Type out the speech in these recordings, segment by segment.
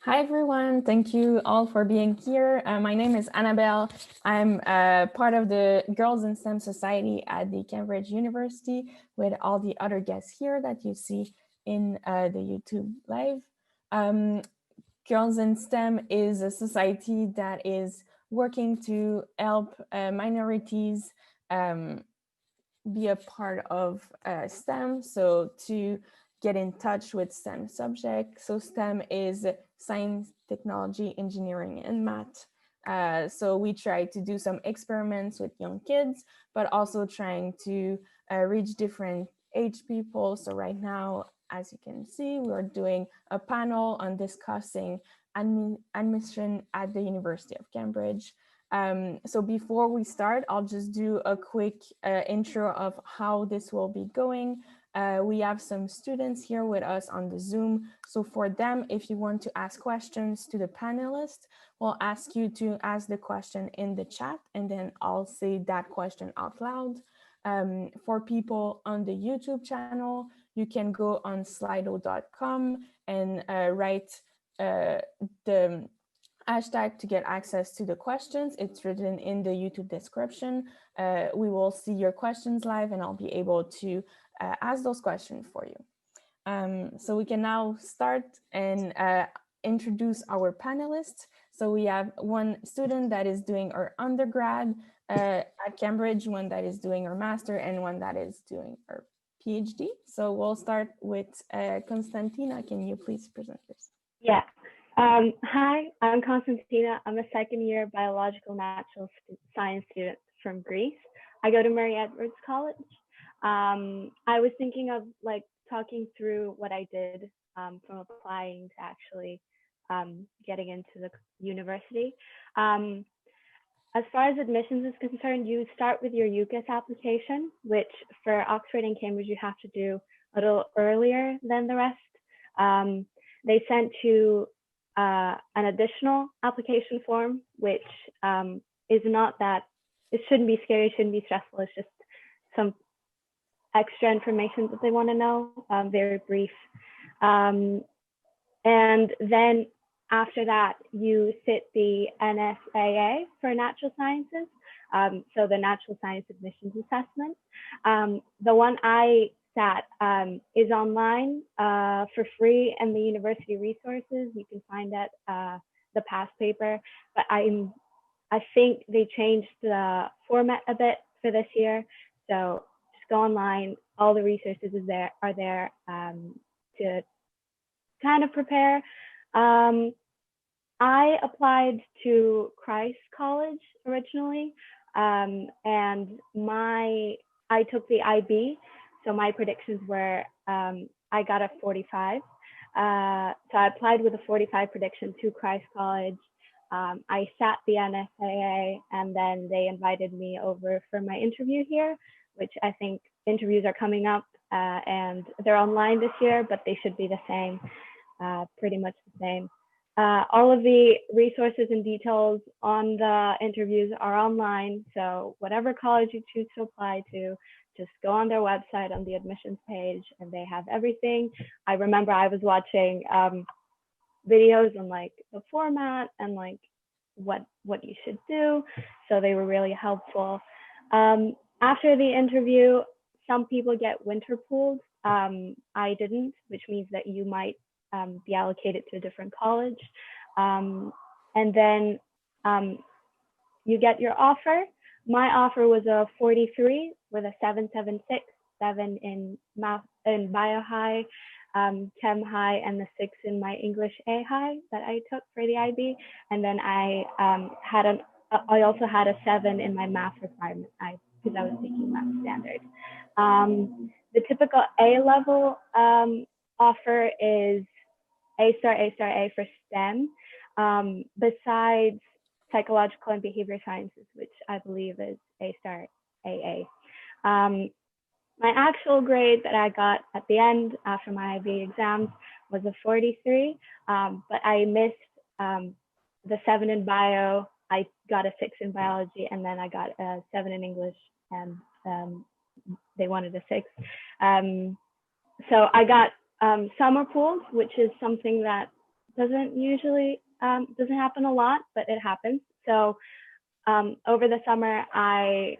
Hi everyone, thank you all for being here. My name is Annabelle. I'm part of the Girls in STEM Society at the Cambridge University with all the other guests here that you see in the YouTube live. Um, Girls in STEM is a society that is working to help minorities um, be a part of STEM, so to get in touch with STEM subjects. So STEM is science, technology, engineering, and math. So we try to do some experiments with young kids, but also trying to reach different age people. So right now, as you can see, we're doing a panel on discussing admission at the University of Cambridge. So before we start, I'll just do a quick intro of how this will be going. We have some students here with us on the Zoom. So for them, if you want to ask questions to the panelists, we'll ask you to ask the question in the chat, and then I'll say that question out loud. For people on the YouTube channel, you can go on slido.com and write the hashtag to get access to the questions. It's written in the YouTube description. We will see your questions live and I'll be able to ask those questions for you. So we can now start and introduce our panelists. So we have one student that is doing our undergrad at Cambridge, one that is doing our master, and one that is doing our PhD. So we'll start with Constantina. Can you please present yourself? Yeah. Hi, I'm Constantina. I'm a second-year biological natural science student from Greece. I go to Mary Edwards College. I was thinking of talking through what I did from applying to actually getting into the university. As far as admissions is concerned, you start with your UCAS application, which for Oxford and Cambridge, you have to do a little earlier than the rest. They sent you an additional application form, which is not that, it shouldn't be scary, it shouldn't be stressful. It's just some extra information that they want to know, very brief. And then after that, you sit the NSAA for natural sciences. So the Natural Science Admissions Assessment. The one I sat is online for free, and the university resources you can find at the past paper. But I think they changed the format a bit for this year. So just go online. All the resources are there to kind of prepare. I applied to Christ College originally, and I took the IB. So my predictions were I got a 45. So I applied with a 45 prediction to Christ College. I sat the NSAA, and then they invited me over for my interview here, which I think interviews are coming up, and they're online this year, but they should be the same, pretty much the same. All of the resources and details on the interviews are online. So whatever college you choose to apply to, just go on their website on the admissions page, and they have everything. I remember I was watching videos on the format and what you should do. So they were really helpful. After the interview, some people get winter pooled. I didn't, which means that you might be allocated to a different college. And then you get your offer. My offer was a 43 with a 776, 7 in math and bio high, chem high, and the 6 in my English A high that I took for the IB. And then I also had a 7 in my math requirement because I was taking math standard. The typical A level offer is A star, A star, A for STEM, besides psychological and behavior sciences, which I believe is A star, AA. My actual grade that I got at the end after my IB exams was a 43, but I missed the 7 in bio. I got a 6 in biology, and then I got a 7 in English, and they wanted a 6. So I got summer pools, which is something that doesn't usually doesn't happen a lot, but it happens. So over the summer, I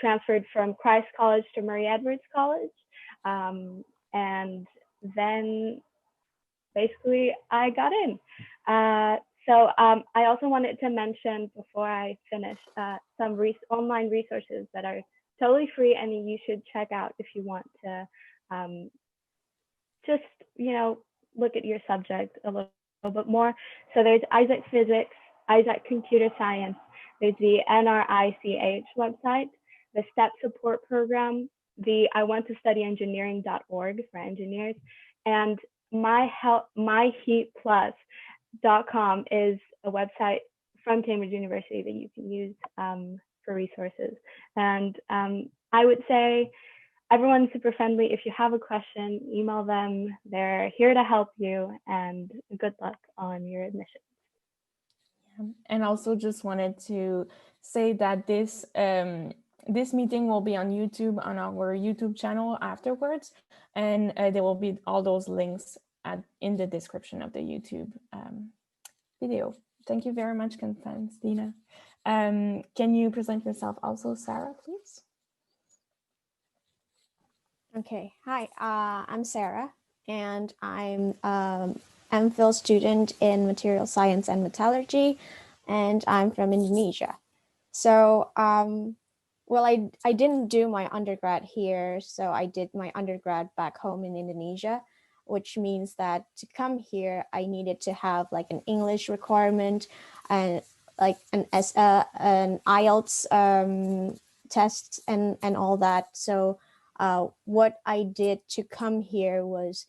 transferred from Christ College to Murray Edwards College, and then basically I got in. So I also wanted to mention before I finish some online resources that are totally free and you should check out if you want to just, look at your subject a little bit more. So there's Isaac Physics, Isaac Computer Science, there's the NRICH website, the STEP support program, the I want to study engineering.org for engineers, and myheatplus.com is a website from Cambridge University that you can use for resources. And I would say everyone's super friendly. If you have a question, email them. They're here to help you, and good luck on your admission. And also just wanted to say that this meeting will be on YouTube, on our YouTube channel afterwards, and there will be all those links in the description of the YouTube video. Thank you very much, Constantina. Can you present yourself also, Sarah, please? Okay, hi, I'm Sarah, and I'm MPhil student in material science and metallurgy, and I'm from Indonesia. So, well, I didn't do my undergrad here, so I did my undergrad back home in Indonesia, which means that to come here, I needed to have like an English requirement and like an IELTS test and all that. So what I did to come here was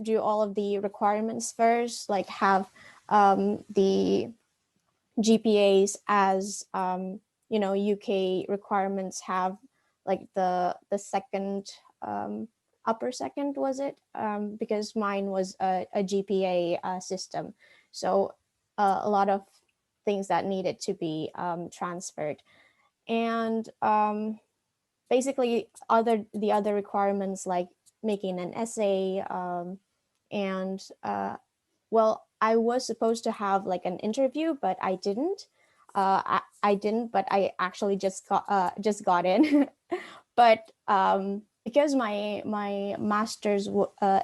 do all of the requirements first, like have the GPAs as UK requirements have like the second upper second, was it? Because mine was a GPA system, so a lot of things that needed to be transferred, and basically the other requirements like making an essay and well, I was supposed to have like an interview, but I didn't. I didn't, but I actually just got in. But because my master's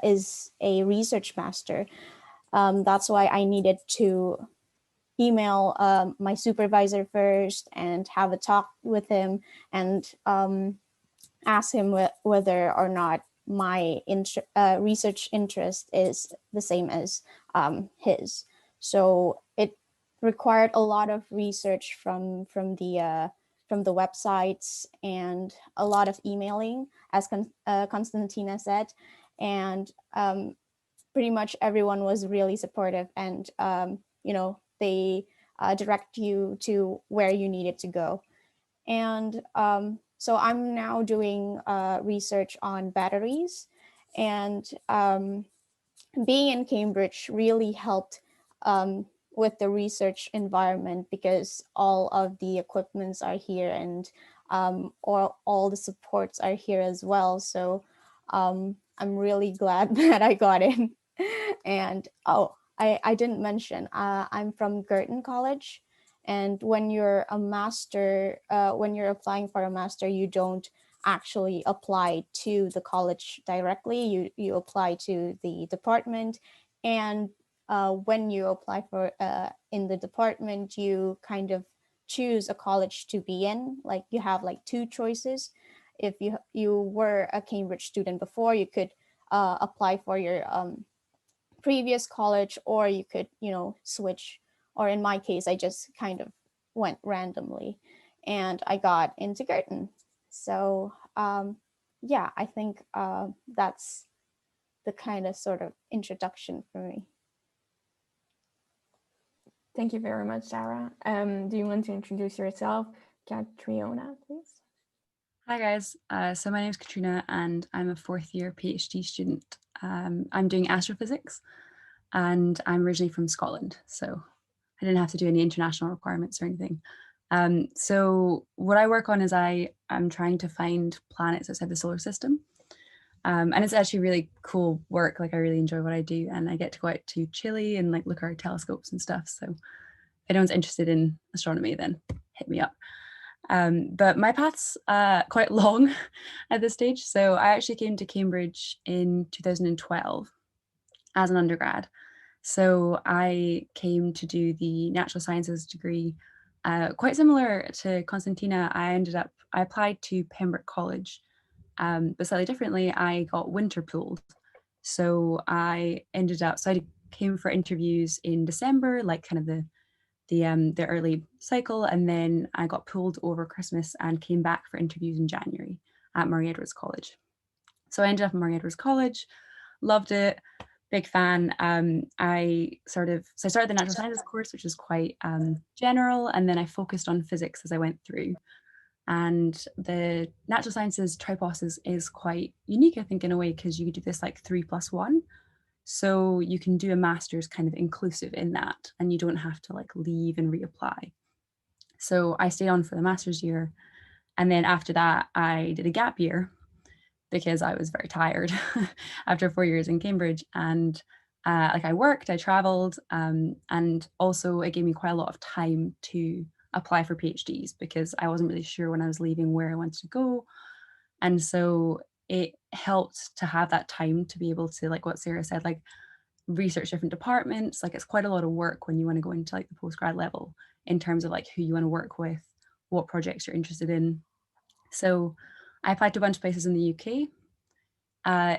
is a research master, that's why I needed to email my supervisor first and have a talk with him and ask him whether or not my research interest is the same as his. So it required a lot of research from the websites and a lot of emailing, as Constantina said, and pretty much everyone was really supportive, and they direct you to where you needed to go. And so I'm now doing research on batteries, and being in Cambridge really helped with the research environment because all of the equipments are here and all the supports are here as well. So I'm really glad that I got in. And I didn't mention, I'm from Girton College. And when you're a master, when you're applying for a master, you don't actually apply to the college directly. You apply to the department, and when you apply for in the department, you kind of choose a college to be in. Like you have like two choices. If you were a Cambridge student before, you could apply for your previous college, or you could switch. Or in my case, I just kind of went randomly and I got into Girton. So yeah, I think that's the kind of sort of introduction for me. Thank you very much, Sarah. Do you want to introduce yourself, Catriona, please? Hi guys, so my name is Katrina and I'm a fourth year PhD student. I'm doing astrophysics and I'm originally from Scotland, so I didn't have to do any international requirements or anything. So what I work on is I'm trying to find planets outside the solar system. And it's actually really cool work. Like I really enjoy what I do, and I get to go out to Chile and like look at our telescopes and stuff. So if anyone's interested in astronomy, then hit me up. But my path's quite long at this stage. So I actually came to Cambridge in 2012 as an undergrad. So I came to do the natural sciences degree. Quite similar to Constantina, I applied to Pembroke College, but slightly differently, I got winter pooled. So I came for interviews in December, like kind of the early cycle, and then I got pulled over Christmas and came back for interviews in January at Murray Edwards College. So I ended up at Murray Edwards College, loved it, big fan. I started the natural sciences course, which is quite general, and then I focused on physics as I went through. And the natural sciences tripos is quite unique, I think, in a way, because you do this like 3+1. So you can do a master's kind of inclusive in that, and you don't have to like leave and reapply. So I stayed on for the master's year. And then after that, I did a gap year because I was very tired after 4 years in Cambridge. And like I worked, I traveled, and also it gave me quite a lot of time to apply for PhDs because I wasn't really sure when I was leaving where I wanted to go. And so it helped to have that time to be able to, like what Sarah said, like research different departments. Like it's quite a lot of work when you want to go into like the postgrad level in terms of like who you want to work with, what projects you're interested in. So I applied to a bunch of places in the UK.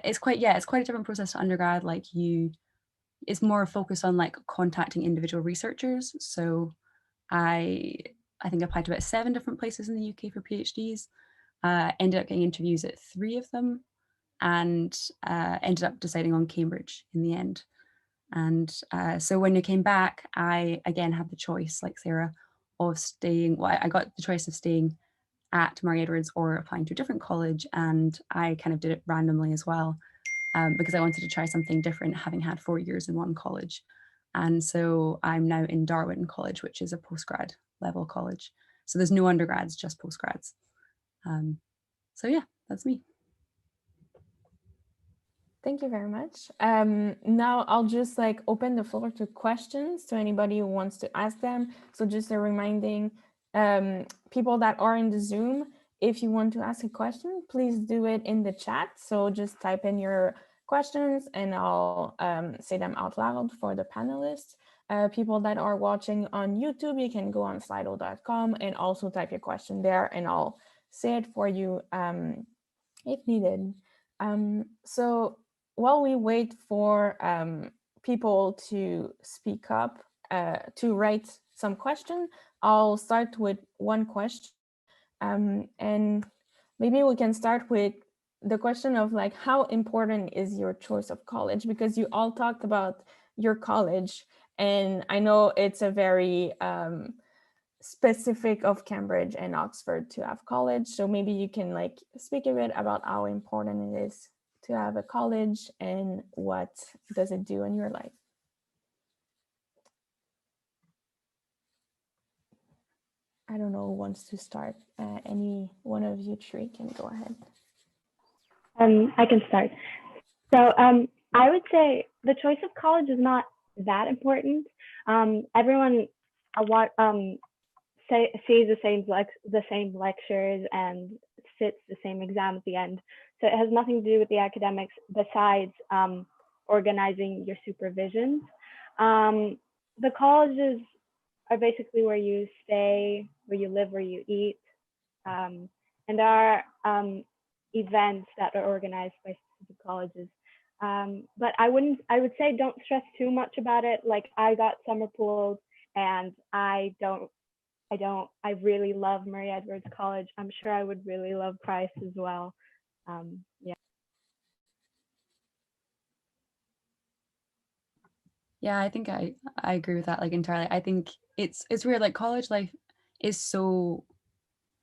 It's quite a different process to undergrad. Like it's more focused on like contacting individual researchers. So I think I applied to about 7 different places in the UK for PhDs. Ended up getting interviews at 3 of them, and ended up deciding on Cambridge in the end. And so when I came back, I again had the choice, like Sarah, of staying. Well, I got the choice of staying at Murray Edwards or applying to a different college, and I kind of did it randomly as well, because I wanted to try something different, having had 4 years in one college. And so I'm now in Darwin College, which is a postgrad level college. So there's no undergrads, just postgrads. So yeah, that's me. Thank you very much. Now I'll just like open the floor to questions to anybody who wants to ask them. So just a reminding people that are in the Zoom, if you want to ask a question, please do it in the chat. So just type in your questions and I'll say them out loud for the panelists. People that are watching on YouTube, you can go on slido.com and also type your question there and I'll say it for you if needed. So while we wait for people to speak up, to write some question, I'll start with one question. And maybe we can start with the question of like, how important is your choice of college? Because you all talked about your college, and I know it's a very specific of Cambridge and Oxford to have college. So maybe you can like speak a bit about how important it is to have a college and what does it do in your life? I don't know who wants to start. Any one of you three can go ahead. I can start. So I would say the choice of college is not that important. Everyone sees the same lectures and sits the same exam at the end. So it has nothing to do with the academics besides organizing your supervisions. The colleges are basically where you stay, where you live, where you eat. And there are events that are organized by specific colleges. But I would say don't stress too much about it. Like I got summer pooled and I really love Murray Edwards College. I'm sure I would really love Christ as well. Yeah. Yeah, I think I agree with that like entirely. I think it's weird, like college life is so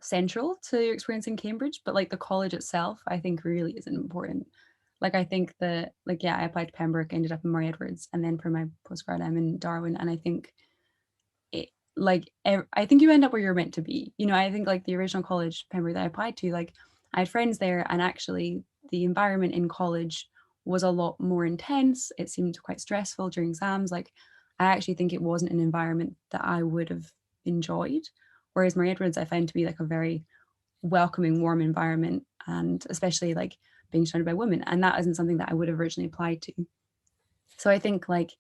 central to your experience in Cambridge, but like the college itself, I think really isn't important. Like I think that like yeah, I applied to Pembroke, ended up in Murray Edwards, and then for my postgrad I'm in Darwin, and I think I think you end up where you're meant to be. You know, I think like the original college Pembroke that I applied to, like I had friends there, and actually the environment in college was a lot more intense. It seemed quite stressful during exams. Like, I actually think it wasn't an environment that I would have enjoyed. Whereas Murray Edwards I found to be like a very welcoming, warm environment, and especially like being surrounded by women. And that isn't something that I would have originally applied to. So I think like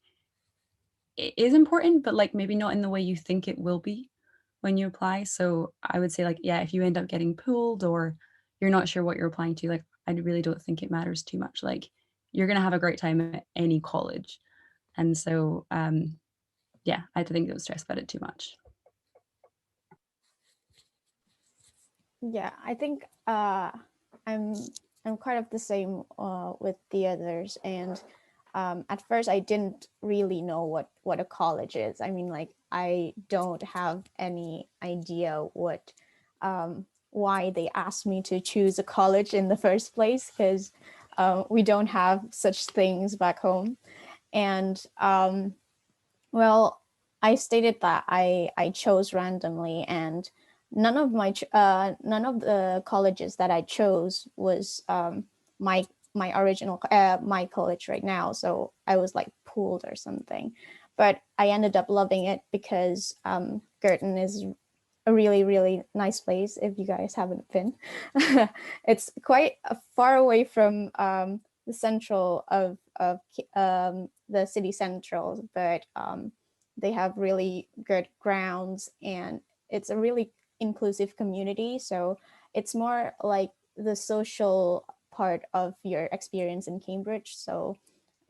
it is important, but like maybe not in the way you think it will be when you apply. So I would say like, yeah, if you end up getting pulled or you're not sure what you're applying to, like I really don't think it matters too much. Like you're gonna have a great time at any college. And so yeah, I don't think don't stress about it too much. Yeah, I think I'm kind of the same with the others, and at first I didn't really know what a college is. I mean, like I don't have any idea what why they asked me to choose a college in the first place, because we don't have such things back home. And well, I stated that I chose randomly, and none of none of the colleges that I chose was my original my college right now. So I was like pulled or something, but I ended up loving it because Girton is a really nice place. If you guys haven't been, it's quite far away from the central of the city central, but they have really good grounds, and it's a really inclusive community. So it's more like the social part of your experience in Cambridge. So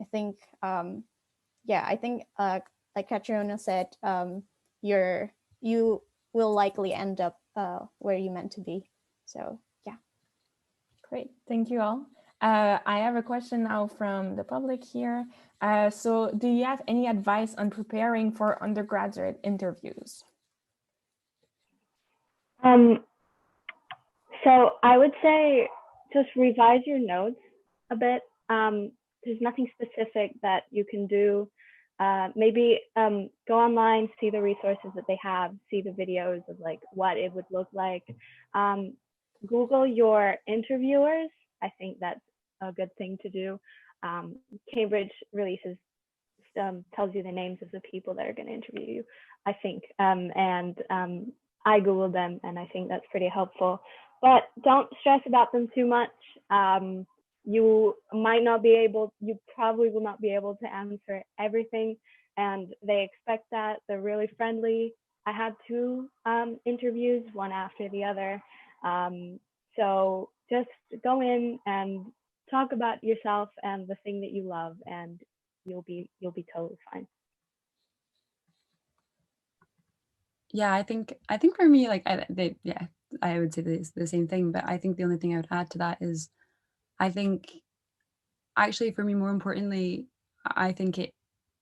I think yeah, I think like Catriona said, you will likely end up where you meant to be. So yeah. Great, thank you all. I have a question now from the public here. So do you have any advice on preparing for undergraduate interviews? So I would say just revise your notes a bit. There's nothing specific that you can do. Maybe go online, see the resources that they have, see the videos of like what it would look like. Google your interviewers. I think that's a good thing to do. Cambridge releases tells you the names of the people that are going to interview you, I think. And I Googled them, and I think that's pretty helpful. But don't stress about them too much. You probably will not be able to answer everything, and they expect that. They're really friendly. I had 2 interviews, one after the other. So just go in and talk about yourself and the thing that you love, and you'll be totally fine. Yeah, I think for me, like I would say the same thing, but I think the only thing I would add to that is I think actually for me, more importantly, I think it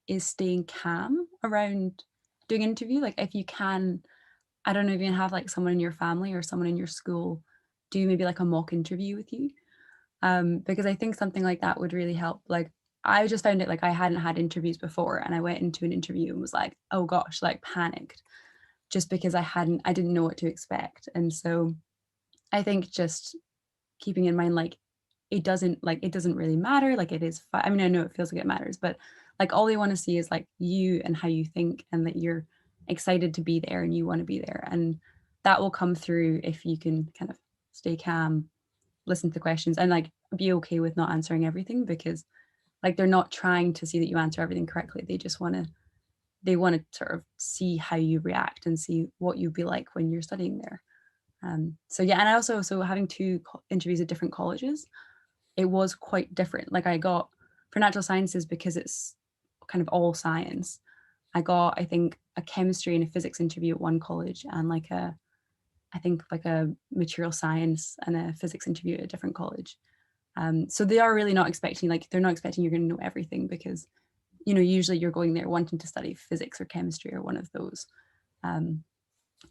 is staying calm around doing an interview. Like if you can, I don't know, if you can have like someone in your family or someone in your school do maybe like a mock interview with you. Because I think something like that would really help. Like I just found it like I hadn't had interviews before, and I went into an interview and was like, oh gosh, like panicked, just because I didn't know what to expect. And so I think just keeping in mind like it doesn't really matter. Like it is I mean, I know it feels like it matters, but like all they want to see is like you and how you think, and that you're excited to be there and you want to be there. And that will come through if you can kind of stay calm, listen to the questions, and like be okay with not answering everything, because like they're not trying to see that you answer everything correctly. They just want to sort of see how you react and see what you'd be like when you're studying there. So yeah, and I also, so having 2 interviews at different colleges, it was quite different. Like I got, for natural sciences, because it's kind of all science, I got, I think, a chemistry and a physics interview at one college, and like I think like a material science and a physics interview at a different college. So they are really not expecting, like they're not expecting you're going to know everything, because usually you're going there wanting to study physics or chemistry or one of those.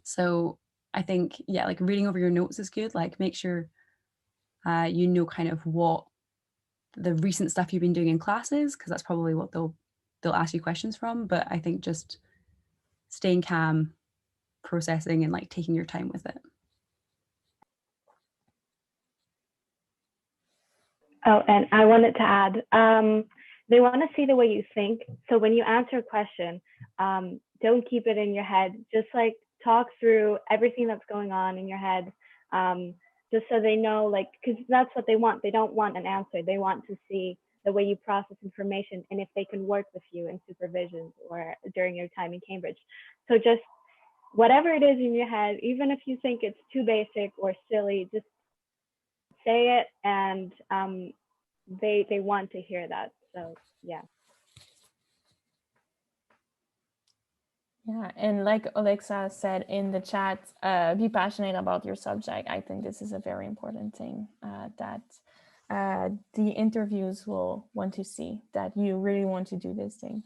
So I think, yeah, like reading over your notes is good. Like make sure you know kind of what the recent stuff you've been doing in classes, because that's probably what they'll ask you questions from. But I think just staying calm, processing, and like taking your time with it. Oh, and I wanted to add, they want to see the way you think. So when you answer a question, don't keep it in your head. Just like talk through everything that's going on in your head, just so they know, like, because that's what they want. They don't want an answer. They want to see the way you process information and if they can work with you in supervision or during your time in Cambridge. So just whatever it is in your head, even if you think it's too basic or silly, just say it, and they want to hear that. So yeah. Yeah, and like Alexa said in the chat, be passionate about your subject. I think this is a very important thing that the interviews will want to see, that you really want to do this thing.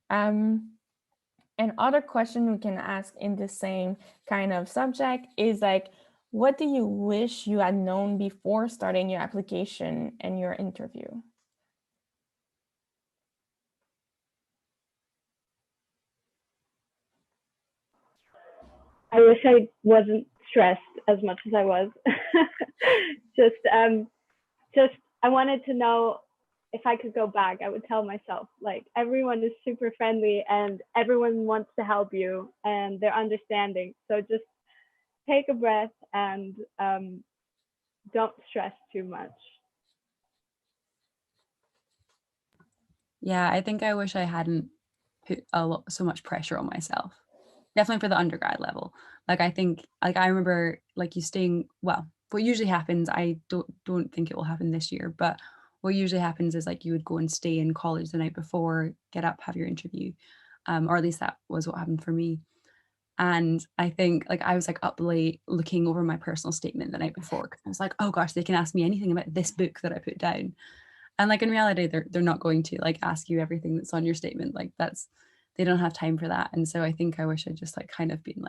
An other question we can ask in the same kind of subject is like, what do you wish you had known before starting your application and your interview? I wish I wasn't stressed as much as I was. just I wanted to know if I could go back, I would tell myself, like, everyone is super friendly and everyone wants to help you and they're understanding. So just take a breath and don't stress too much. Yeah, I think I wish I hadn't put so much pressure on myself. Definitely for the undergrad level. Like I think, like I remember, like you staying. Well, what usually happens, I don't think it will happen this year, but what usually happens is like you would go and stay in college the night before, get up, have your interview, or at least that was what happened for me. And I think like I was like up late looking over my personal statement the night before because I was like, oh gosh, they can ask me anything about this book that I put down. And like in reality, they're not going to like ask you everything that's on your statement. Like they don't have time for that. And so I think I wish I'd just like kind of been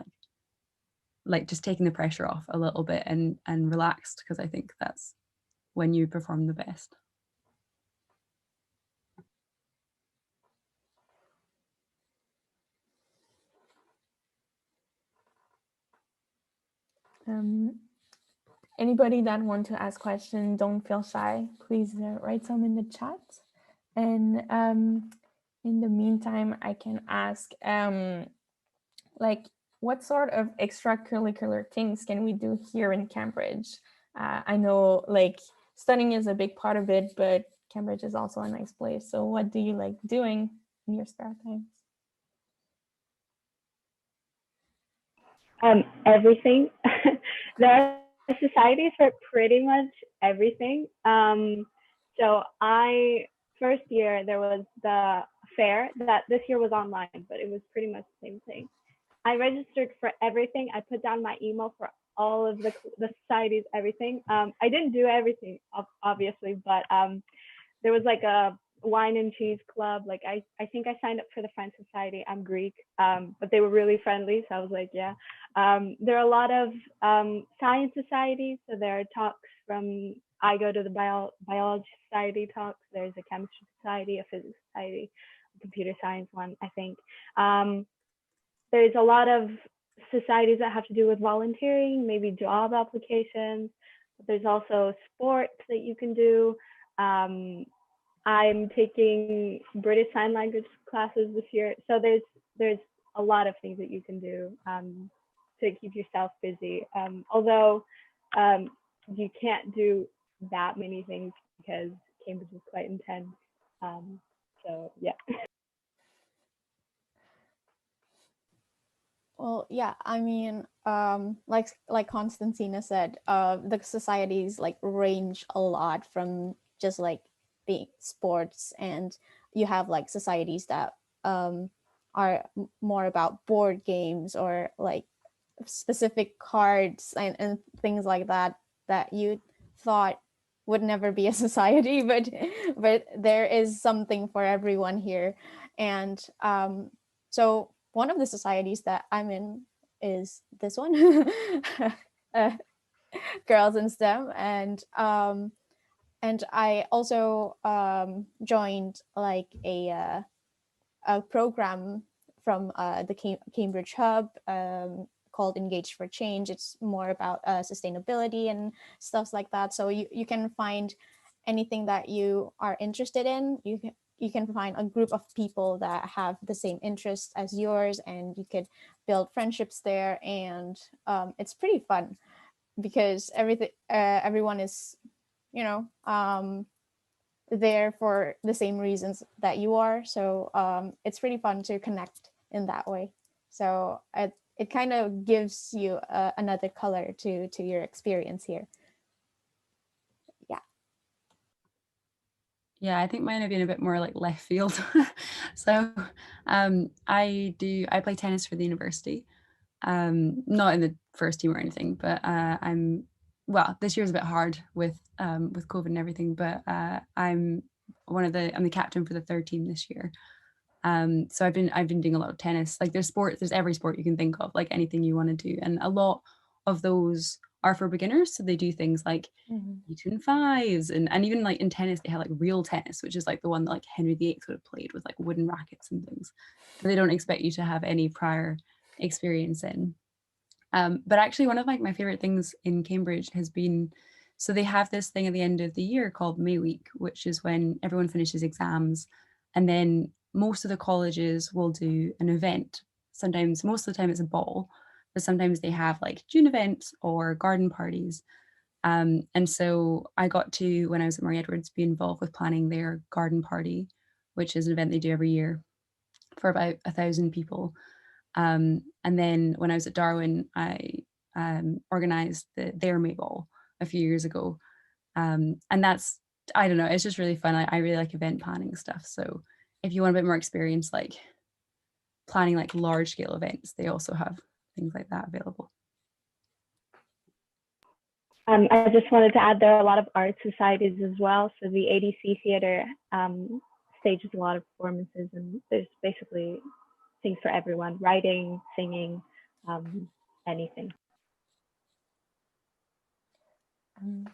like just taking the pressure off a little bit and relaxed, because I think that's when you perform the best. Anybody that want to ask questions, don't feel shy. Please write some in the chat. And in the meantime, I can ask, like, what sort of extracurricular things can we do here in Cambridge? I know like studying is a big part of it, but Cambridge is also a nice place. So what do you like doing in your spare times? Everything. There are societies for pretty much everything. So first year there was the fair that this year was online, but it was pretty much the same thing. I registered for everything. I put down my email for all of the societies, everything. I didn't do everything, obviously, but there was like a wine and cheese club. Like I think I signed up for the French Society. I'm Greek, but they were really friendly, so I was like, yeah. There are a lot of science societies. So there are talks from. I go to the biology society talks. There's a chemistry society, a physics society, a computer science one, I think. There's a lot of societies that have to do with volunteering, maybe job applications. But there's also sports that you can do. I'm taking British Sign Language classes this year. So there's a lot of things that you can do to keep yourself busy. Although you can't do that many things because Cambridge is quite intense. So yeah. Well, yeah, I mean, like Constantina said, the societies like range a lot from just like being sports, and you have like societies that are more about board games or like specific cards and things like that that you thought would never be a society, but there is something for everyone here. And so one of the societies that I'm in is this one, uh, Girls in STEM, and I also joined like a program from the Cambridge Hub called Engage for Change. It's more about sustainability and stuff like that. So you can find anything that you are interested in, you can find a group of people that have the same interests as yours, and you could build friendships there. And it's pretty fun because everyone is, you know, there for the same reasons that you are. So it's pretty fun to connect in that way. So it kind of gives you another color to your experience here. Yeah, I think mine have been a bit more like left field. So I play tennis for the university. Not in the first team or anything, but well, this year's a bit hard with COVID and everything, but I'm the captain for the third team this year. So I've been doing a lot of tennis. Like there's every sport you can think of, like anything you want to do. And a lot of those are for beginners. So they do things like between fives and even like in tennis, they have like real tennis, which is like the one that like Henry VIII would have played with like wooden rackets and things. But they don't expect you to have any prior experience in. But actually one of like my favorite things in Cambridge has been, so they have this thing at the end of the year called May Week, which is when everyone finishes exams, and then most of the colleges will do an event. Sometimes, most of the time it's a ball, but sometimes they have like June events or garden parties. And so I got to, when I was at Murray Edwards, be involved with planning their garden party, which is an event they do every year for about 1,000 people. And then when I was at Darwin, I organized their May Ball a few years ago. And that's, I don't know, it's just really fun. I really like event planning stuff. So if you want a bit more experience, like planning like large scale events, they also have things like that available. I just wanted to add, there are a lot of art societies as well. So the ADC Theatre stages a lot of performances, and there's basically things for everyone: writing, singing, anything.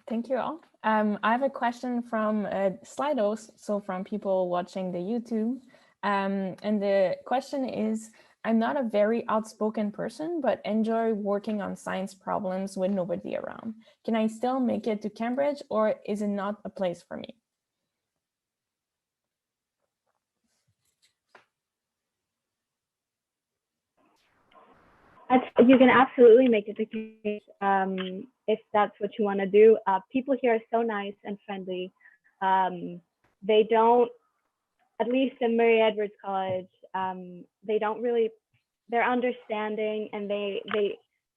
Thank you all. I have a question from Slido, so from people watching the YouTube. And the question is, I'm not a very outspoken person, but enjoy working on science problems with nobody around. Can I still make it to Cambridge, or is it not a place for me? You can absolutely make it to Cambridge if that's what you want to do. People here are so nice and friendly. They don't, at least in Murray Edwards College, they don't really, they're understanding, and they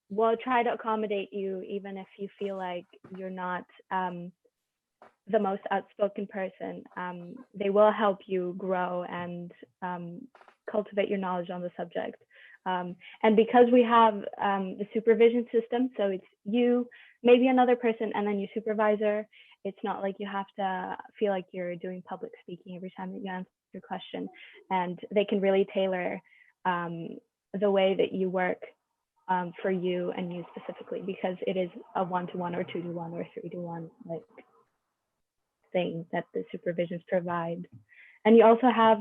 will try to accommodate you even if you feel like you're not the most outspoken person. They will help you grow and cultivate your knowledge on the subject. And because we have the supervision system, so it's you, maybe another person, and then your supervisor, it's not like you have to feel like you're doing public speaking every time that you answer your question. And they can really tailor the way that you work for you and you specifically, because it is a 1-to-1 or 2-to-1 or 3-to-1 like thing that the supervisions provide. And you also have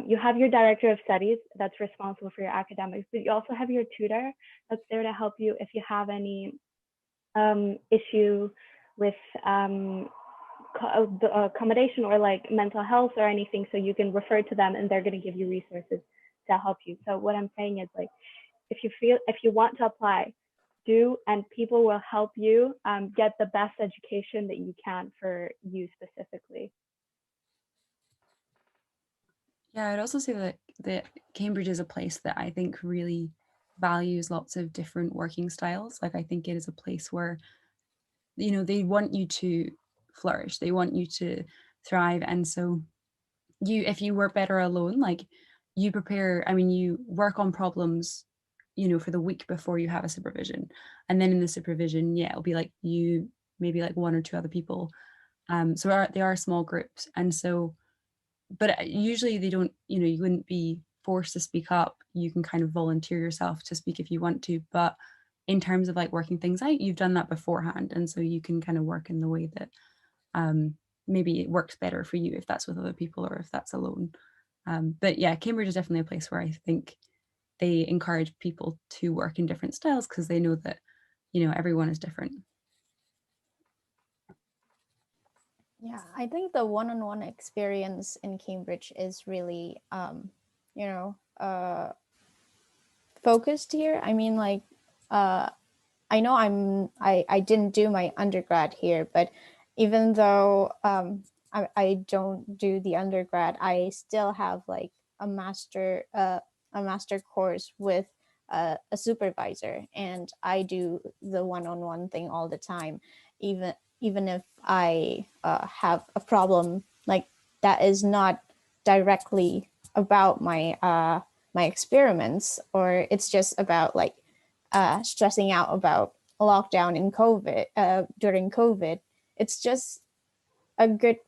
your director of studies that's responsible for your academics, but you also have your tutor that's there to help you if you have any issue with accommodation or like mental health or anything. So you can refer to them, and they're going to give you resources to help you. So what I'm saying is, like, if you want to apply, do, and people will help you get the best education that you can for you specifically. Yeah, I'd also say that Cambridge is a place that I think really values lots of different working styles. Like I think it is a place where, you know, they want you to flourish, they want you to thrive. And so if you work better alone, like you prepare, I mean, you work on problems, you know, for the week before you have a supervision. And then in the supervision, yeah, it'll be like you, maybe like 1 or 2 other people. So they are small groups. And so, but usually they don't, you know, you wouldn't be forced to speak up. You can kind of volunteer yourself to speak if you want to. But in terms of like working things out, you've done that beforehand. And so you can kind of work in the way that maybe it works better for you if that's with other people or if that's alone. But yeah, Cambridge is definitely a place where I think they encourage people to work in different styles because they know that, you know, everyone is different. Yeah, I think the one-on-one experience in Cambridge is really, you know, focused here. I mean, like, I know I didn't do my undergrad here, but even though I don't do the undergrad, I still have like a master course with a supervisor, and I do the one-on-one thing all the time, even if I have a problem like that is not directly about my experiments, or it's just about like stressing out about lockdown in COVID during COVID. It's just a good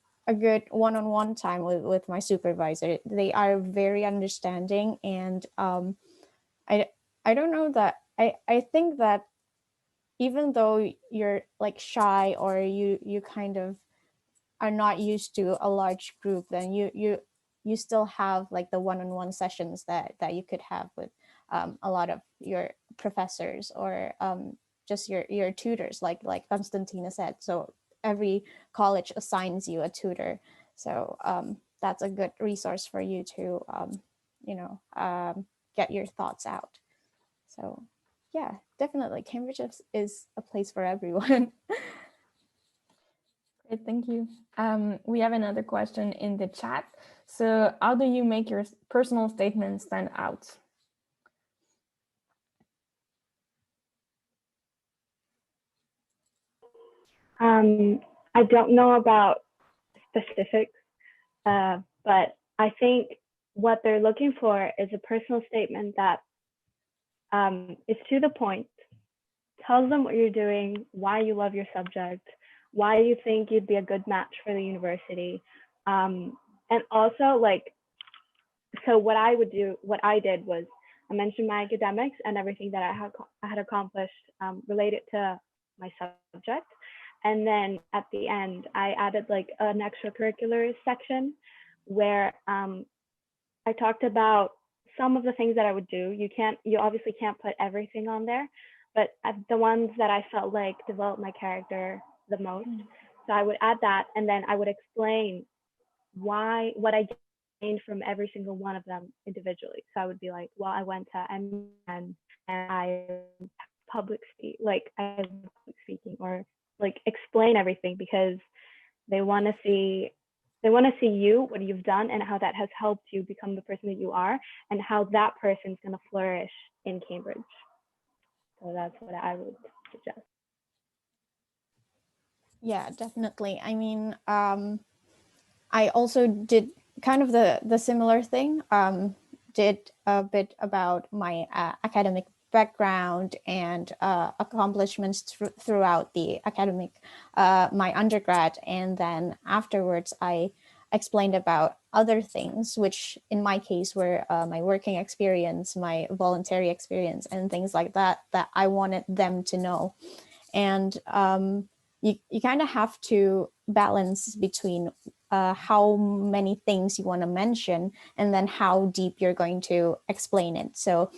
one-on-one time with my supervisor. They are very understanding, and I I don't know that I think that even though you're like shy, or you kind of are not used to a large group, then you still have like the one-on-one sessions that you could have with a lot of your professors, or just your tutors, like Constantina said. So every college assigns you a tutor, so that's a good resource for you to you know get your thoughts out. So yeah, definitely Cambridge is a place for everyone. Great, thank you. We have another question in the chat. So how do you make your personal statement stand out? I don't know about specifics, but I think what they're looking for is a personal statement that is to the point, tells them what you're doing, why you love your subject, why you think you'd be a good match for the university. And also, like, so what I did was I mentioned my academics and everything that I had accomplished related to my subject. And then at the end, I added like an extracurricular section where I talked about some of the things that I would do. You obviously can't put everything on there, but the ones that I felt like developed my character the most. So I would add that, and then I would explain what I gained from every single one of them individually. So I would be like, well, I went to and I public speaking, or like explain everything, because they want to see you, what you've done, and how that has helped you become the person that you are, and how that person's going to flourish in Cambridge. So that's what I would suggest. Yeah, definitely. I mean, I also did kind of the similar thing. Did a bit about my academic background and accomplishments throughout the academic, my undergrad, and then afterwards I explained about other things, which in my case were my working experience, my voluntary experience, and things like that I wanted them to know. And you kind of have to balance between how many things you want to mention, and then how deep you're going to explain it. So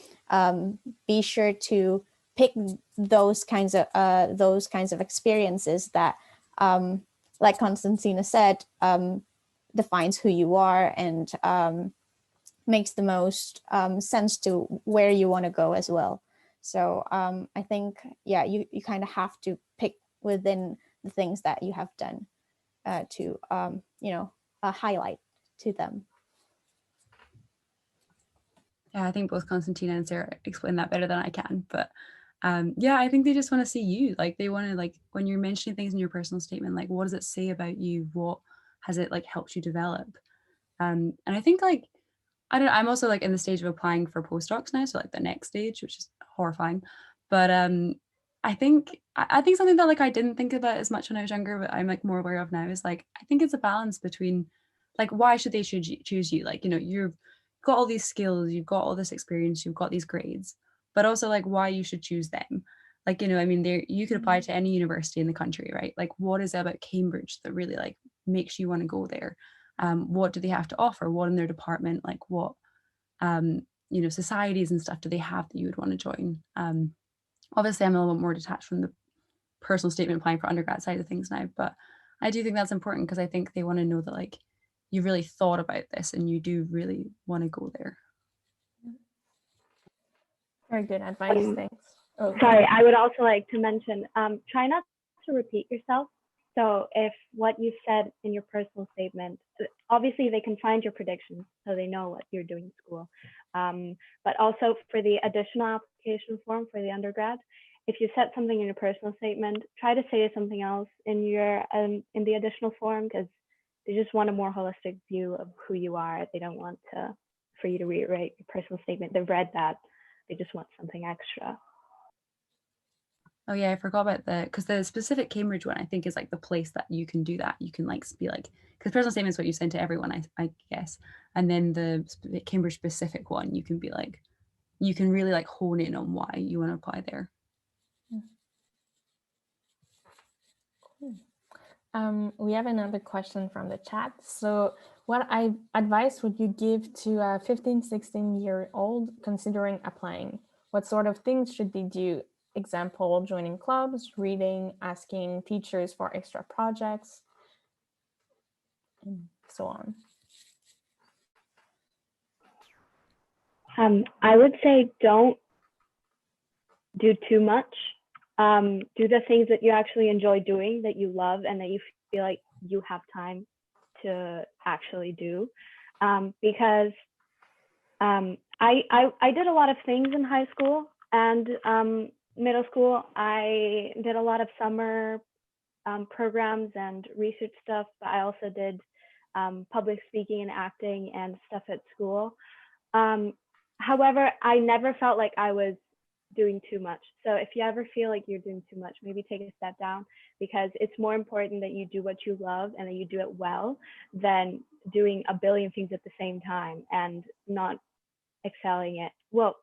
be sure to pick those kinds of experiences that, like Constantina said, defines who you are, and makes the most sense to where you want to go as well. So I think, yeah, you kind of have to pick within the things that you have done to highlight to them. Yeah, I think both Constantina and Sarah explain that better than I can. But yeah, I think they just want to see you. Like they want to, like, when you're mentioning things in your personal statement, like what does it say about you? What has it like helped you develop? And I think like, I don't know, I'm also like in the stage of applying for postdocs now. So like the next stage, which is horrifying. But I think something that like I didn't think about as much when I was younger, but I'm like more aware of now, is like, I think it's a balance between like, why should they choose you? Like, you know, you've got all these skills, you've got all this experience, you've got these grades, but also like why you should choose them. Like, you know, I mean, you could apply to any university in the country, right? Like what is it about Cambridge that really like makes you want to go there? What do they have to offer? What in their department, like what you know, societies and stuff do they have that you would want to join? Obviously I'm a little bit more detached from the personal statement applying for undergrad side of things now, but I do think that's important because I think they want to know that like you really thought about this and you do really want to go there. Very good advice. Thanks. Oh, Sorry, I would also like to mention, try not to repeat yourself. So if what you said in your personal statement, obviously they can find your predictions so they know what you're doing in school. But also for the additional application form for the undergrad, if you said something in your personal statement, try to say something else in your in the additional form, because they just want a more holistic view of who you are. They don't want for you to reiterate your personal statement. They've read that. They just want something extra. Oh yeah, I forgot about because the specific Cambridge one I think is like the place that you can do that. You can like be like, because personal statement is what you send to everyone, I guess. And then the Cambridge specific one, you can be like, you can really like hone in on why you want to apply there. Cool. We have another question from the chat. So what advice would you give to a 15, 16-year-old considering applying? What sort of things should they do? Example, joining clubs, reading, asking teachers for extra projects, and so on. I would say don't do too much. Do the things that you actually enjoy doing, that you love, and that you feel like you have time to actually do. Because I did a lot of things in high school and middle school. I did a lot of summer programs and research stuff, but I also did public speaking and acting and stuff at school. However, I never felt like I was doing too much. So if you ever feel like you're doing too much, maybe take a step down, because it's more important that you do what you love and that you do it well than doing a billion things at the same time and not excelling it. Well,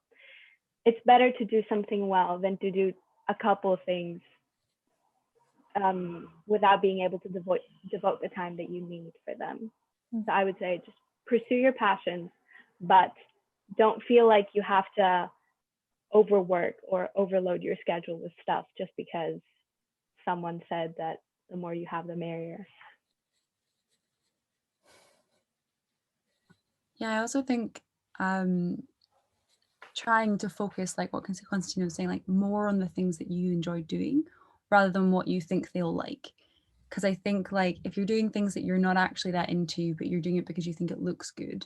it's better to do something well than to do a couple of things without being able to devote the time that you need for them. So I would say just pursue your passions, but don't feel like you have to overwork or overload your schedule with stuff just because someone said that the more you have, the merrier. Yeah, I also think trying to focus, like what Constantine was saying, like more on the things that you enjoy doing rather than what you think they'll like. Because I think like if you're doing things that you're not actually that into, but you're doing it because you think it looks good,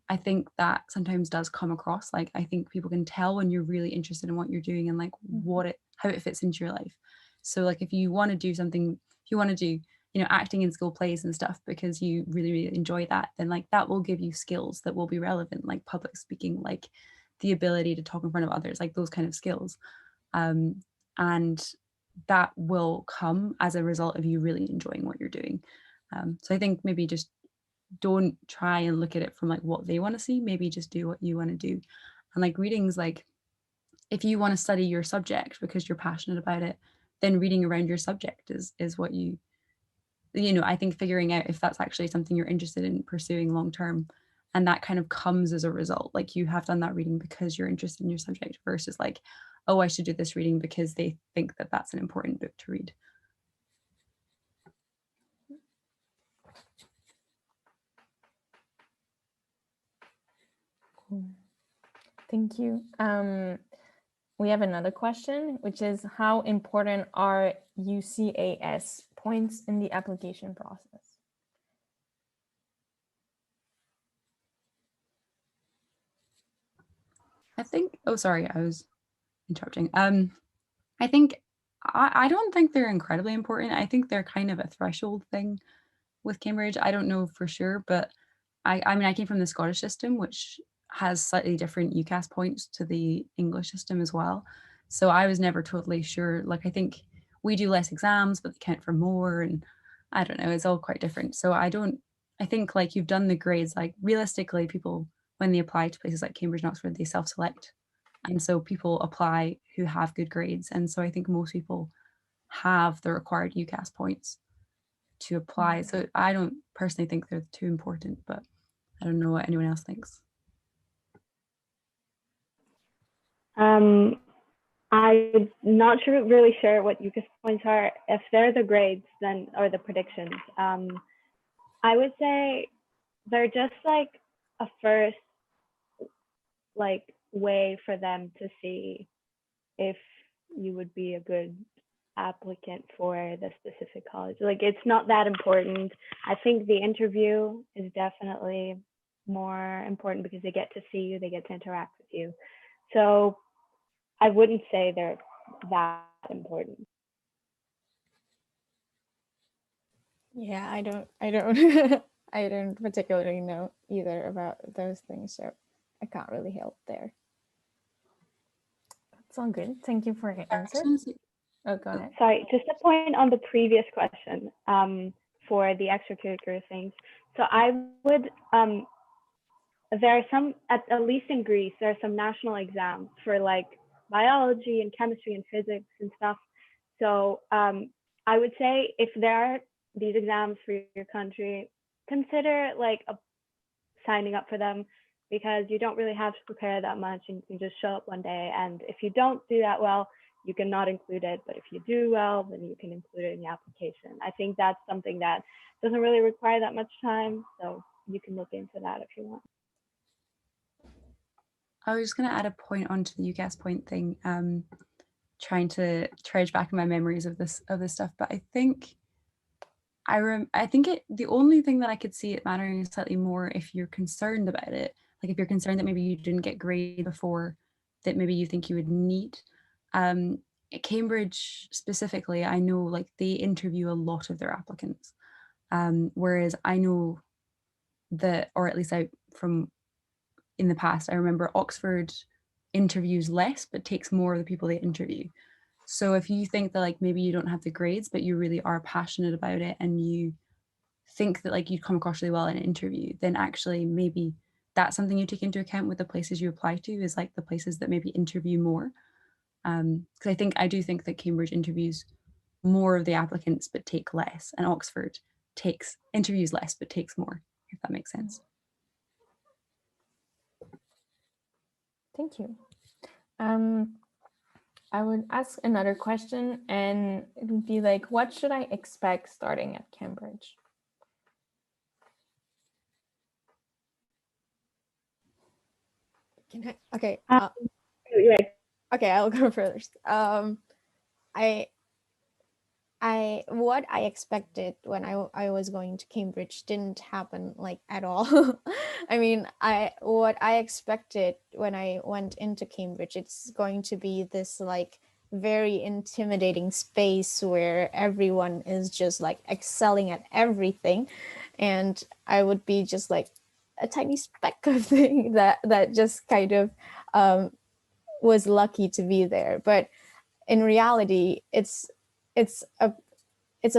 I think that sometimes does come across. Like I think people can tell when you're really interested in what you're doing and like how it fits into your life. So like if you want to do something, if you want to do, you know, acting in school plays and stuff because you really, really enjoy that, then like that will give you skills that will be relevant, like public speaking, like the ability to talk in front of others, like those kind of skills. And that will come as a result of you really enjoying what you're doing. So I think maybe just don't try and look at it from like what they want to see, maybe just do what you want to do. And like readings, like if you want to study your subject because you're passionate about it, then reading around your subject is what you know, I think figuring out if that's actually something you're interested in pursuing long term, and that kind of comes as a result, like you have done that reading because you're interested in your subject versus like, oh, I should do this reading because they think that that's an important book to read. Cool. Thank you. We have another question, which is how important are UCAS points in the application process? I think, oh, sorry, I was interrupting. I think, I don't think they're incredibly important. I think they're kind of a threshold thing with Cambridge. I don't know for sure, but I mean, I came from the Scottish system, which has slightly different UCAS points to the English system as well. So I was never totally sure. Like, I think we do less exams, but they count for more. And I don't know, it's all quite different. So I think like you've done the grades, like realistically, people, when they apply to places like Cambridge and Oxford, they self-select. And so people apply who have good grades. And so I think most people have the required UCAS points to apply. So I don't personally think they're too important, but I don't know what anyone else thinks. I'm not really sure what UCAS points are. If they're the grades, then or the predictions, I would say they're just like a first like way for them to see if you would be a good applicant for the specific college. Like it's not that important. I think the interview is definitely more important because they get to see you, they get to interact with you. So I wouldn't say they're that important. Yeah, I don't I don't particularly know either about those things, so I can't really help there. It's all good. Thank you for your I answer. just wanna say- Oh, go ahead. Sorry, just a point on the previous question for the extracurricular things. So I would, there are some, at least in Greece, there are some national exams for like biology and chemistry and physics and stuff. So I would say if there are these exams for your country, consider like signing up for them because you don't really have to prepare that much and you can just show up one day. And if you don't do that well, you can not include it. But if you do well, then you can include it in the application. I think that's something that doesn't really require that much time. So you can look into that if you want. I was just going to add a point onto the UCAS point thing, trying to trudge back in my memories of this stuff. But I think the only thing that I could see it mattering slightly more if you're concerned about it, like if you're concerned that maybe you didn't get grade before that maybe you think you would need. At Cambridge specifically, I know like they interview a lot of their applicants, whereas I know that, or at least from in the past, I remember Oxford interviews less but takes more of the people they interview. So if you think that like maybe you don't have the grades but you really are passionate about it and you think that like you'd come across really well in an interview, then actually maybe that's something you take into account with the places you apply to, is like the places that maybe interview more. Because I do think that Cambridge interviews more of the applicants but take less, and Oxford interviews less but takes more, if that makes sense. Thank you. I would ask another question, and it would be like, what should I expect starting at Cambridge? Can I? Okay. Okay, I'll go first. What I expected when I was going to Cambridge didn't happen like at all. I mean, what I expected when I went into Cambridge, it's going to be this like very intimidating space where everyone is just like excelling at everything, and I would be just like a tiny speck of thing that just kind of was lucky to be there. But in reality, it's a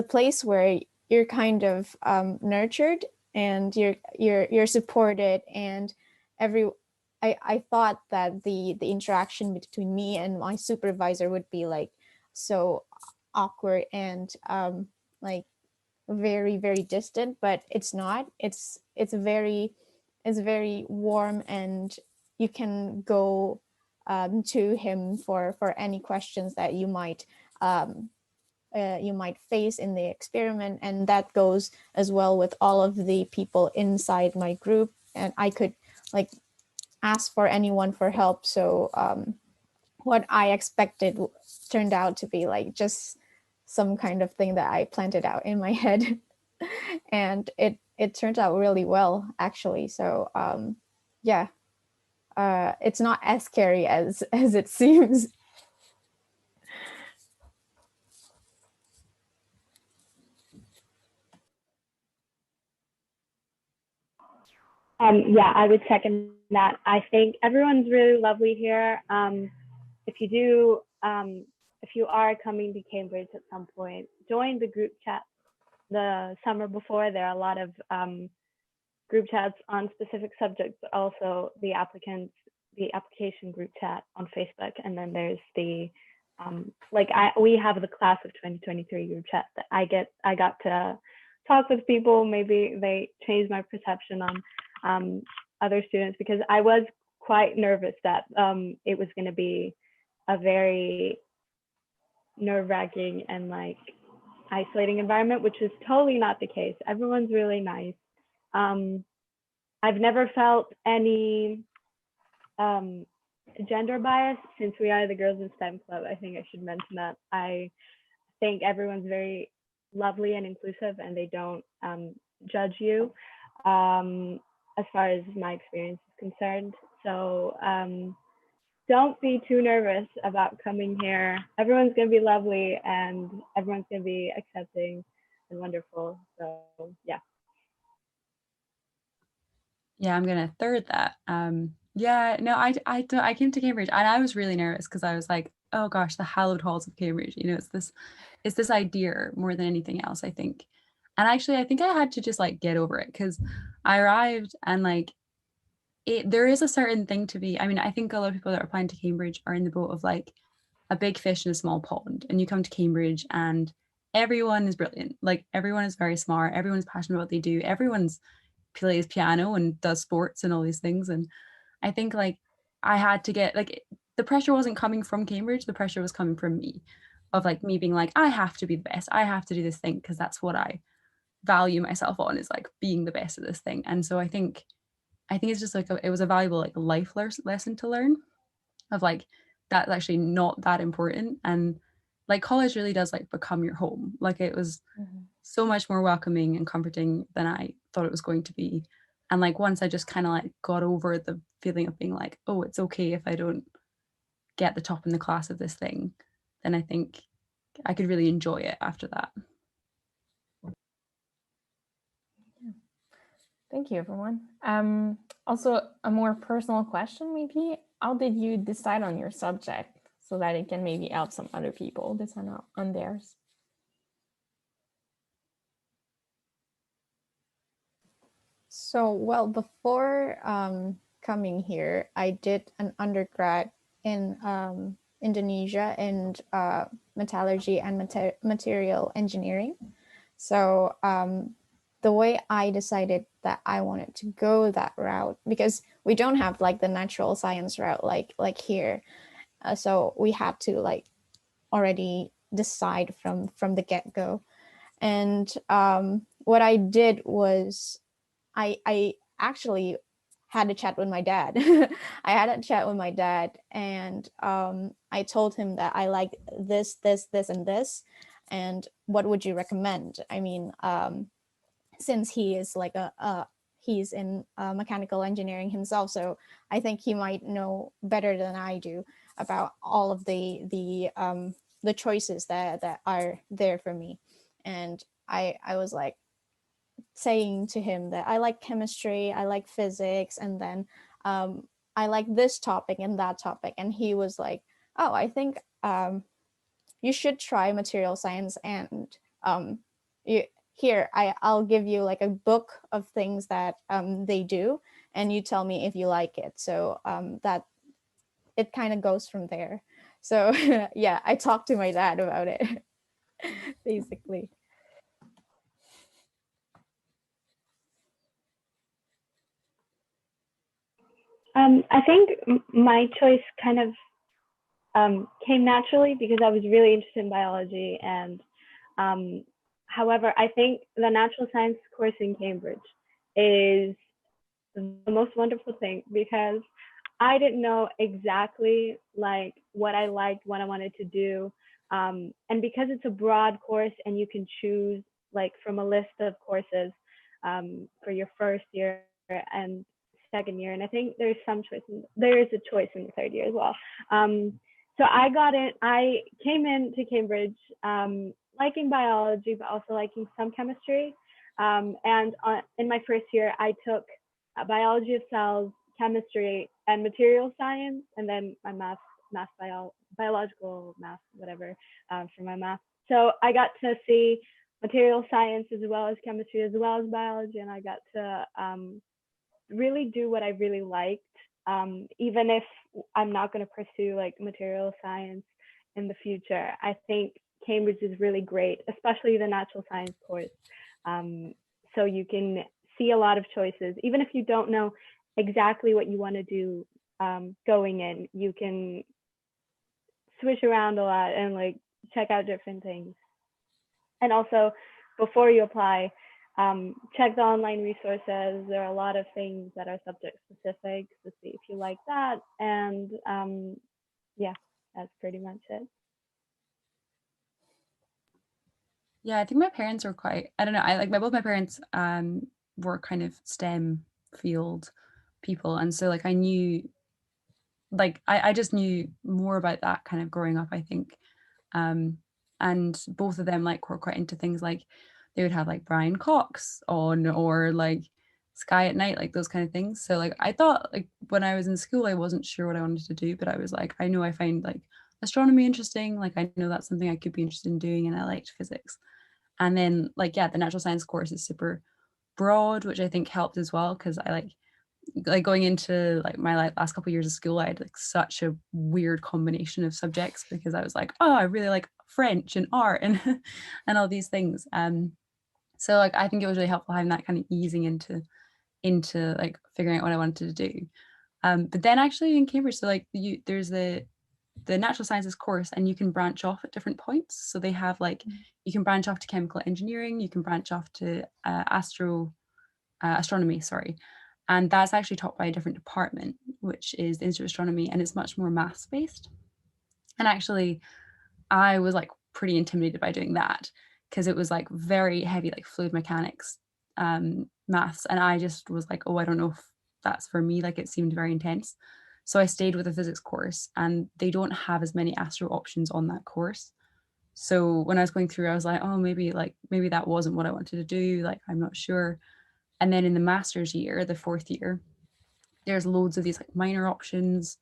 place where you're kind of nurtured and you're supported, and I thought that the interaction between me and my supervisor would be like so awkward and like very very distant, but it's not. It's very warm, and you can go to him for any questions that you might face in the experiment, and that goes as well with all of the people inside my group, and I could like ask for anyone for help. So what I expected turned out to be like just some kind of thing that I planted out in my head and it turned out really well actually. So yeah, it's not as scary as it seems. Yeah, I would second that. I think everyone's really lovely here. If you are coming to Cambridge at some point, join the group chat. The summer before, there are a lot of group chats on specific subjects, but also the application group chat on Facebook. And then there's the we have the class of 2023 group chat that I got to talk with people. Maybe they changed my perception on other students, because I was quite nervous that it was going to be a very nerve-wracking and like isolating environment, which is totally not the case. Everyone's really nice. I've never felt any gender bias since we are the Girls in STEM Club. I think I should mention that. I think everyone's very lovely and inclusive, and they don't judge you as far as my experience is concerned. So don't be too nervous about coming here. Everyone's going to be lovely, and everyone's going to be accepting and wonderful. So yeah. Yeah, I'm gonna third that. Yeah, no, I came to Cambridge and I was really nervous because I was like, oh gosh, the hallowed halls of Cambridge. You know, it's this idea more than anything else, I think. And actually, I think I had to just like get over it because I arrived and like there is a certain thing to be. I mean, I think a lot of people that are applying to Cambridge are in the boat of like a big fish in a small pond, and you come to Cambridge and everyone is brilliant. Like everyone is very smart, everyone's passionate about what they do, everyone's plays piano and does sports and all these things. And I think like I had to get like the pressure wasn't coming from Cambridge, the pressure was coming from me of like me being like, I have to be the best. I have to do this thing because that's what I value myself on, is like being the best at this thing. And so I think it's just like it was a valuable like life lesson to learn of like that's actually not that important. And like college really does like become your home. Like it was so much more welcoming and comforting than I thought it was going to be. And like once I just kind of like got over the feeling of being like, oh, it's okay if I don't get the top in the class of this thing, then I think I could really enjoy it after that. Thank you, everyone. Also, a more personal question, maybe. How did you decide on your subject so that it can maybe help some other people decide on theirs? So, well, before coming here, I did an undergrad in Indonesia in metallurgy and material engineering. So the way I decided that I wanted to go that route, because we don't have like the natural science route like here, so we had to like already decide from the get-go. And what I did was I actually had a chat with my dad. I had a chat with my dad, and I told him that I like this, and this, and what would you recommend? I mean, since he is like he's in mechanical engineering himself, so I think he might know better than I do about all of the choices that are there for me. And I was like saying to him that I like chemistry, I like physics, and then I like this topic and that topic. And he was like, oh, I think you should try material science, and I'll give you like a book of things that they do, and you tell me if you like it. So that it kind of goes from there. So yeah, I talked to my dad about it, basically. I think my choice kind of came naturally because I was really interested in biology. And however, I think the natural science course in Cambridge is the most wonderful thing because I didn't know exactly like what I liked, what I wanted to do. And because it's a broad course and you can choose like from a list of courses for your first year and second year, and I think there's some choice. There is a choice in the third year as well. So I came into Cambridge liking biology, but also liking some chemistry. And in my first year, I took biology of cells, chemistry, and material science, and then my biological math, whatever, for my math. So I got to see material science as well as chemistry, as well as biology, and I got to really do what I really liked, even if I'm not going to pursue like material science in the future. I think Cambridge is really great, especially the natural science course. So you can see a lot of choices, even if you don't know exactly what you want to do going in. You can switch around a lot and like check out different things. And also, before you apply, check the online resources. There are a lot of things that are subject specific to see if you like that. And yeah, that's pretty much it. Yeah, I think my parents were quite, I don't know, I like both my parents were kind of STEM field people. And so like I knew, like I just knew more about that kind of growing up, I think. And both of them like were quite into things like they would have like Brian Cox on or like Sky at Night, like those kind of things. So like I thought like when I was in school, I wasn't sure what I wanted to do, but I was like, I know I find like astronomy interesting. Like I know that's something I could be interested in doing, and I liked physics. And then like, yeah, the natural science course is super broad, which I think helped as well, because I like going into like my last couple of years of school, I had like such a weird combination of subjects because I was like, oh, I really like French and art and and all these things. So like I think it was really helpful having that kind of easing into like figuring out what I wanted to do. But then actually in Cambridge, so like there's the natural sciences course, and you can branch off at different points. So they have like you can branch off to chemical engineering, you can branch off to astronomy, sorry. And that's actually taught by a different department, which is the Institute of Astronomy, and it's much more maths based. And actually, I was like pretty intimidated by doing that because it was like very heavy, like fluid mechanics maths. And I just was like, oh, I don't know if that's for me. Like it seemed very intense. So I stayed with a physics course, and they don't have as many astro options on that course. So when I was going through, I was like, oh, maybe that wasn't what I wanted to do. Like, I'm not sure. And then in the master's year, the fourth year, there's loads of these like minor options.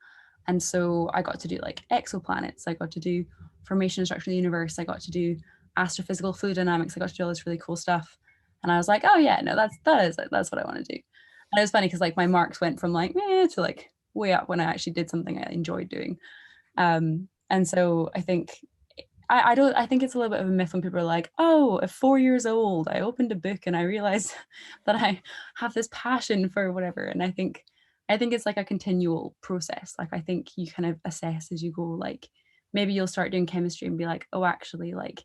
And so I got to do like exoplanets. I got to do formation and structure of the universe. I got to do astrophysical fluid dynamics. I got to do all this really cool stuff. And I was like, oh yeah, no, that's what I want to do. And it was funny because like my marks went from like to like way up when I actually did something I enjoyed doing. And so I think I think it's a little bit of a myth when people are like, oh, at 4 years old, I opened a book and I realized that I have this passion for whatever. And I think it's like a continual process. Like I think you kind of assess as you go, like maybe you'll start doing chemistry and be like, oh, actually, like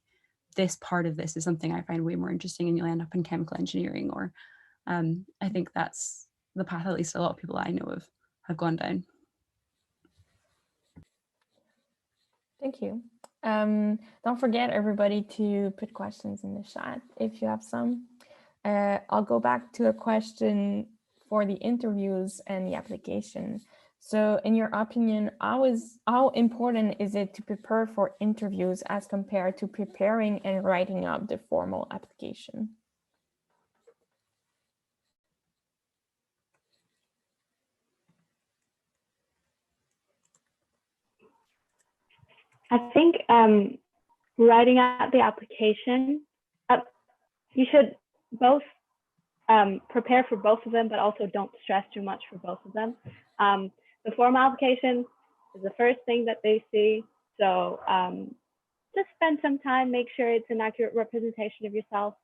this part of this is something I find way more interesting, and you'll end up in chemical engineering. Or I think that's the path at least a lot of people I know have gone down. Thank you. Don't forget, everybody, to put questions in the chat if you have some. I'll go back to a question for the interviews and the application. So in your opinion, how important is it to prepare for interviews as compared to preparing and writing up the formal application? I think writing out the application, you should both prepare for both of them, but also don't stress too much for both of them. The formal application is the first thing that they see. So just spend some time, make sure it's an accurate representation of yourself.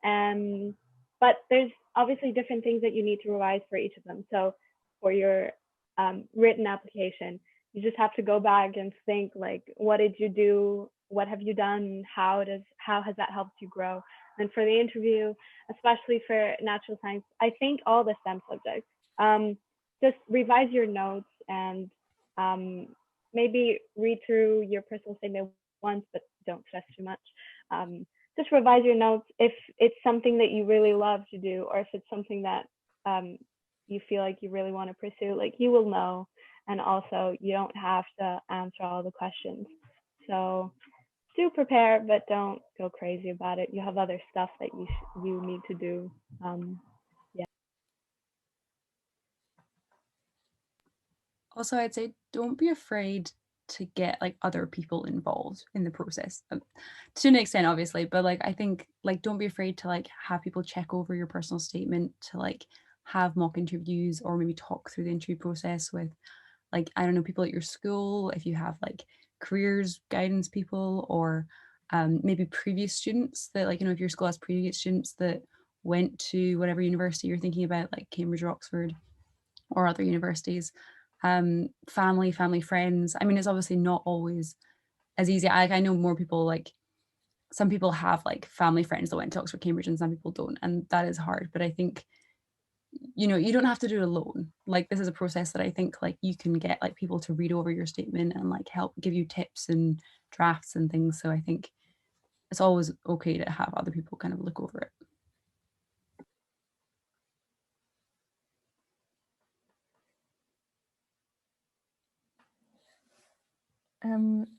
But there's obviously different things that you need to revise for each of them. So for your written application, you just have to go back and think like, what did you do? What have you done? How has that helped you grow? And for the interview, especially for natural science, I think all the STEM subjects, just revise your notes and maybe read through your personal statement once, but don't stress too much. Just revise your notes if it's something that you really love to do, or if it's something that you feel like you really want to pursue, like you will know. And also you don't have to answer all the questions. So do prepare, but don't go crazy about it. You have other stuff that you need to do. Yeah. Also, I'd say don't be afraid to get like other people involved in the process, to an extent, obviously. But like I think like don't be afraid to like have people check over your personal statement, to like have mock interviews, or maybe talk through the interview process with like, I don't know, people at your school, if you have like careers guidance people, or maybe previous students that like, you know, if your school has previous students that went to whatever university you're thinking about, like Cambridge or Oxford or other universities, family, friends. I mean, it's obviously not always as easy. I know more people, like some people have like family friends that went to Oxford, Cambridge, and some people don't, and that is hard. But I think, you know, you don't have to do it alone. Like this is a process that I think like you can get like people to read over your statement and like help give you tips and drafts and things. So I think it's always okay to have other people kind of look over it.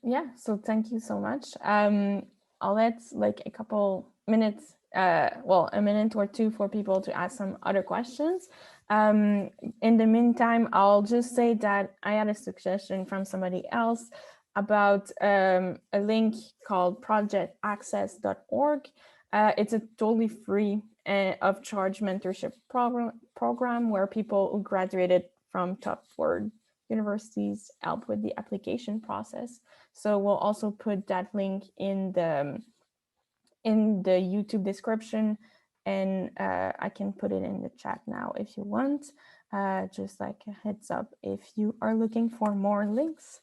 Yeah, so thank you so much. I'll let like a couple minutes, well, a minute or two for people to ask some other questions. In the meantime, I'll just say that I had a suggestion from somebody else about a link called projectaccess.org. It's a totally free of charge mentorship program where people who graduated from top four universities help with the application process. So we'll also put that link in the YouTube description, and I can put it in the chat now if you want, just like a heads up if you are looking for more links.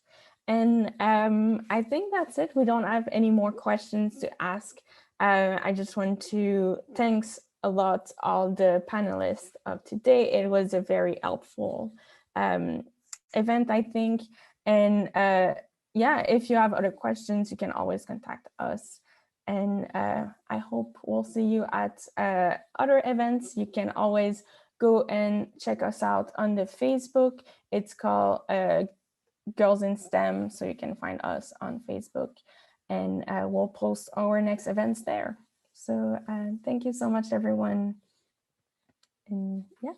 And I think that's it. We don't have any more questions to ask. I just want to thanks a lot all the panelists of today. It was a very helpful event, I think. And yeah, if you have other questions, you can always contact us. And I hope we'll see you at other events. You can always go and check us out on the Facebook. It's called Girls in STEM, so you can find us on Facebook, and we'll post our next events there. So thank you so much, everyone. And yeah.